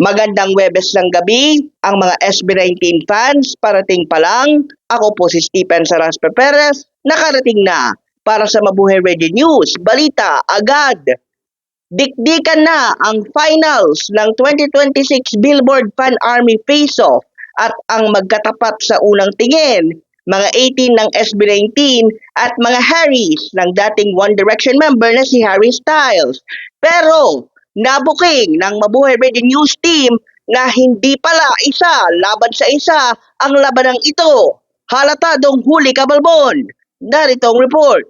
Magandang Webes ng gabi, ang mga SB19 fans, parating pa lang. Ako po si Stephen Saraspe Perez, nakarating na para sa Mabuhay Radio News, balita agad. Dikdikan na ang finals ng 2026 Billboard Fan Army Face-Off at ang magkatapat sa unang tingin, mga 18 ng SB19 at mga Harrys ng dating One Direction member na si Harry Styles. Pero nabuking ng Mabuhay Radio News team na hindi pala isa laban sa isa ang labanang ito. Halatadong huli kabalbon. Narito ang report.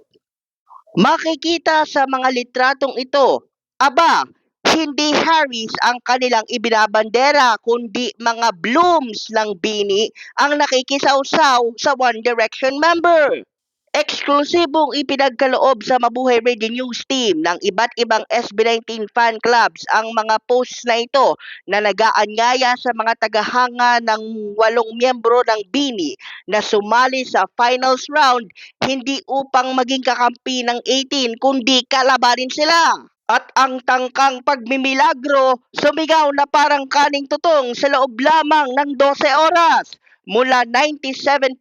Makikita sa mga litratong ito, aba, hindi Harris ang kanilang ibinabandera kundi mga blooms ng bini ang nakikisawsaw sa One Direction member. Eksklusibong ipinagkaloob sa Mabuhay Radio News team ng iba't ibang SB19 fan clubs ang mga posts na ito na nag-aanyaya sa mga tagahanga ng 8 miyembro ng BINI na sumali sa finals round hindi upang maging kakampi ng 18 kundi kalabanin sila. At ang tangkang pagmimilagro sumigaw na parang kaning tutong sa loob lamang ng 12 oras. Mula 97%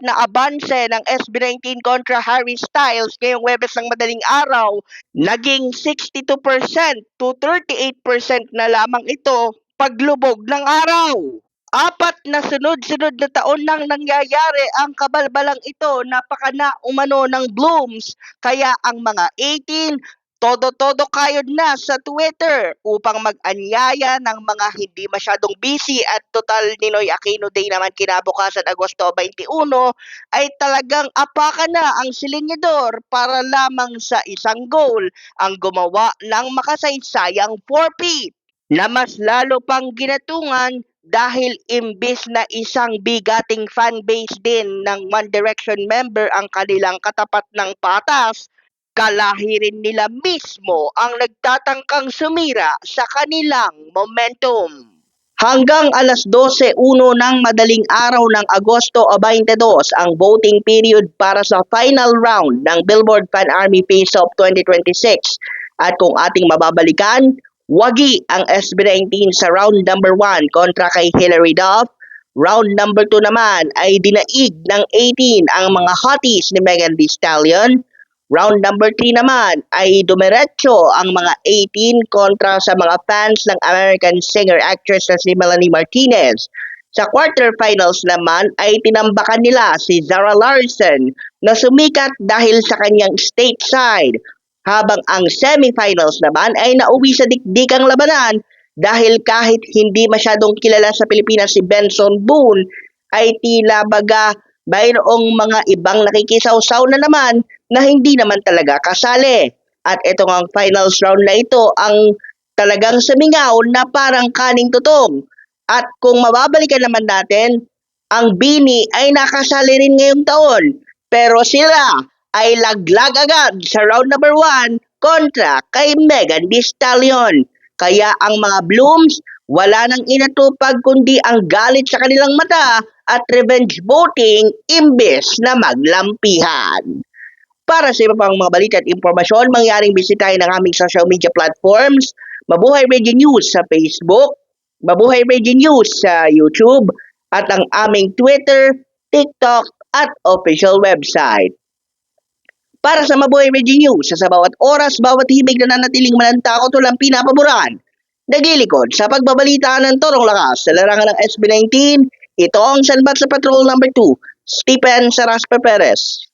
na abanse ng SB19 kontra Harry Styles ngayong Webes ng madaling araw, naging 62% to 38% na lamang ito paglubog ng araw. 4 na sunod-sunod na taon nang nangyayari ang kabalbalang ito, napakana umano ng blooms, kaya ang mga 18 todo-todo kayod na sa Twitter upang mag-anyaya ng mga hindi masyadong busy at total Ninoy Aquino Day naman kinabukasan Agosto 21 ay talagang apakan na ang silinyador para lamang sa isang goal ang gumawa ng makasaysayang 4-peat na mas lalo pang ginatungan dahil imbis na isang bigating fanbase din ng One Direction member ang kanilang katapat ng patas, kalahirin nila mismo ang nagtatangkang sumira sa kanilang momentum. Hanggang alas 12:01 ng madaling araw ng Agosto 22 ang voting period para sa final round ng Billboard Fan Army Face-Off 2026. At kung ating mababalikan, wagi ang SB19 sa round number 1 kontra kay Hilary Duff. Round number 2 naman ay dinaig ng 18 ang mga hotties ni Megan Thee Stallion. Round number 3 naman ay dumiretso ang mga 18 kontra sa mga fans ng American singer-actress na si Melanie Martinez. Sa quarterfinals naman ay tinambakan nila si Zara Larsson na sumikat dahil sa kanyang stateside. Habang ang semifinals naman ay nauwi sa dikdikang labanan dahil kahit hindi masyadong kilala sa Pilipinas si Benson Boone ay tila baga mayroong mga ibang nakikisawsaw na naman na hindi naman talaga kasali. At ito ang finals round na ito ang talagang sumingaw na parang kaning tutong. At kung mababalikan naman natin, ang BINI ay nakasali rin ngayong taon. Pero sila ay laglag agad sa round number 1 kontra kay Megan Thee Stallion. Kaya ang mga blooms, wala nang inatupag kundi ang galit sa kanilang mata at revenge voting imbes na maglampihan. Para sa iba pang mga balita at impormasyon, mangyaring bisitahin ang aming social media platforms, Mabuhay Radio News sa Facebook, Mabuhay Radio News sa YouTube, at ang aming Twitter, TikTok, at official website. Para sa Mabuhay Radio News, sa bawat oras, bawat himig na nanatiling manantakot walang pinapaboran, nagilikod sa pagbabalita ng torong lakas sa larangan ng SB19, ito ang Sanbat sa Patrol number 2, Stephen Saraspe Perez.